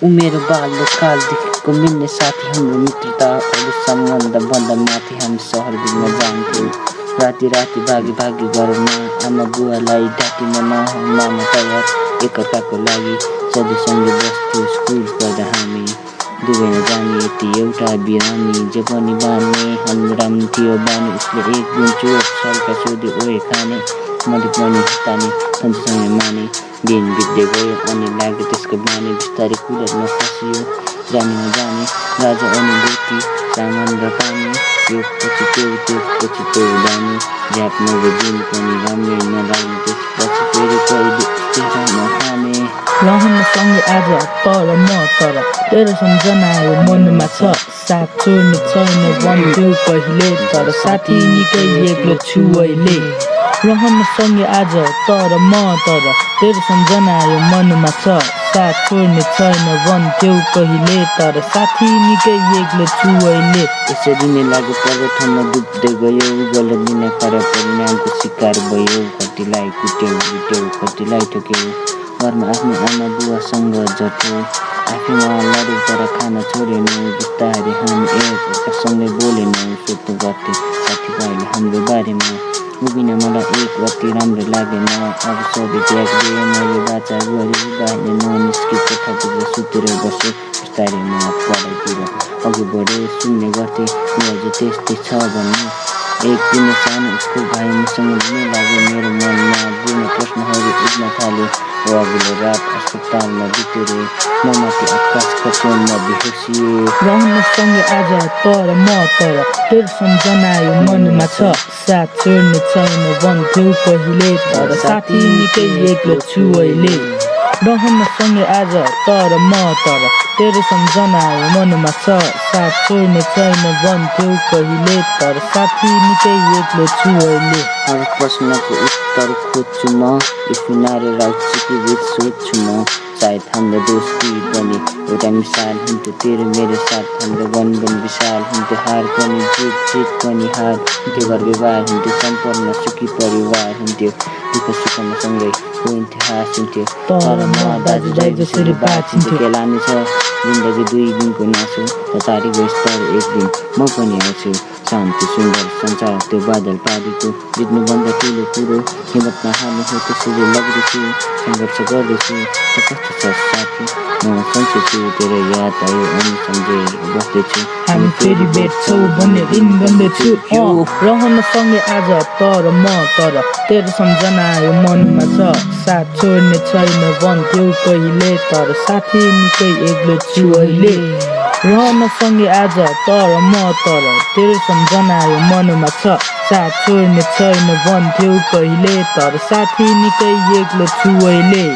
उमेर बाल्यकालदेखिको मिल्ने साथी हाम्रो मित्रता अरू सम्बन्ध बन्द माथि हामी सहर घुम्न जान्थ्यौँ। राति भागी घरमा आमा बुवालाई डाँटिन मामा तयार एकअर्काको लागि सधैँ सँगै बस्थ्यौँ। स्कुल पढ्दा हामी दुवै नजाने यति एउटा बिरामी जे पनि बानी हाम्रो राम्रो थियो बानी। उसले एक दिन चोर सल्का सोध्यो ओए खाने मैले पनि ताने सँगसँगै माने। दिन बित्दै गयो अनि लाग्यो त्यसको बानी बिस्तारै कुलरमा फसियो जाने नजाने राजा अनुभूति सामान र पानी यो पछि त्यो दानी झ्याप नगो दिन पनि राम्रै नलाग्ने त्यसपछि फेरि कहिले तेरो नखाने रहन सँगै आज तर तेरो सम्झना आयो मनमा छ साथ छोड्ने छैन भन्थ्यौ पहिले तर साथी निकै एक्लो छु अहिले। रहन सँगै आज तर तेरो सम्झना आयो मनमा छ साथ छोड्ने छैन भन्थ्यौ पहिले तर साथी निकै एक्लो छु अहिले। यसरी नै लाग्यो पर्वतमा डुब्दै गयो गलत दिन खराब परिणामको शिकार भयो। खटीलाई कुट्यौ खटीलाई ठोक्यौ घरमा आफ्नो आमा बुवासँग झट्यौ आफैमा लड्यौ तर खाना छोडेनौ। बिस्तारै हामी एकअर्कासँगै बोलेनौ सोध्नु गर्थे साथीभाइले हाम्रो बारेमा उभिन मलाई एक अति राम्रो लागेन। अब सबै त्याग्दै मैले बाचा गरेँ बाहिर ननिस्के कोठाभित्र सुतेर बसेँ। बिस्तारै म पढाइतिर अघि बढेँ सुन्ने गर्थेँ आज त्यस्तै छ भन्ने। एक दिन सानो उसको भाइ मसँग लिन लाग्यो मेरो मनमा गुण प्रश्नहरू उठ्न थाले। अघिल्लो रात अस्पतालमा बित्यो रे म माथि आकाशको चोरमा बेहोसिए। रहन सँगै आज तर तेरो सम्झना आयो मनमा छ साथ छोड्ने छैन भन्थ्यौ पहिले तर साथी निकै एक्लो छु अहिले। रहन सँगै आज तर तेरो सम्झना आयो मनमा छ साथ छोड्ने छैन भन्थ्यौ पहिले तर साथी निकै एक्लो छु अहिले। हर प्रश्नको उत्तर खोज्छु म इफिनारे राउचीको गीत सोध्छु म सायद हाम्रो दोस्ती पनि एउटा मिसाल हुन्थ्यो तेरो मेरो साथ हाम्रो वनवन विशाल हुन्थ्यो। हार पनि जित पनि हार हुन्थ्यो घर व्यवहार हुन्थ्यो सम्पूर्ण सुखी परिवार हुन्थ्यो दुःख सुखमा सँगै हुन्थ्यो हाँस हुन्थ्यो। तर म दाजुभाइ जसरी बाँचिन्थ्यो खेलानी छ जिन्दगी दुई दिनको नासो तारी गइस तर एक दिन म पनि आउँछु। शान्ति सुन्दर संसार त्यो बादल पारीको जित्नुभन्दा ठुलो कुरो हिम्मत नहार्नु हो त्यसरी लग्दैछु सङ्घर्ष गर्दैछु त कस्तो छ साथी म सन्चै छु तेरो याद आयो अनि सम्झेर बस्दैछु हामी फेरि भेट्छौँ भन्ने दिन गर्दैछु। रहन सँगै आज तर तेरो सम्झना आयो मनमा छ साथ छोड्ने छैन भन्थ्यौ पहिले तर साथी निकै एक्लो छु अहिले। रहन सँगै आज तर तेरो सम्झना आयो मनमा छ साथ छोड्ने छैन भन्थ्यौ पहिले तर साथी निकै एक्लो छु अहिले।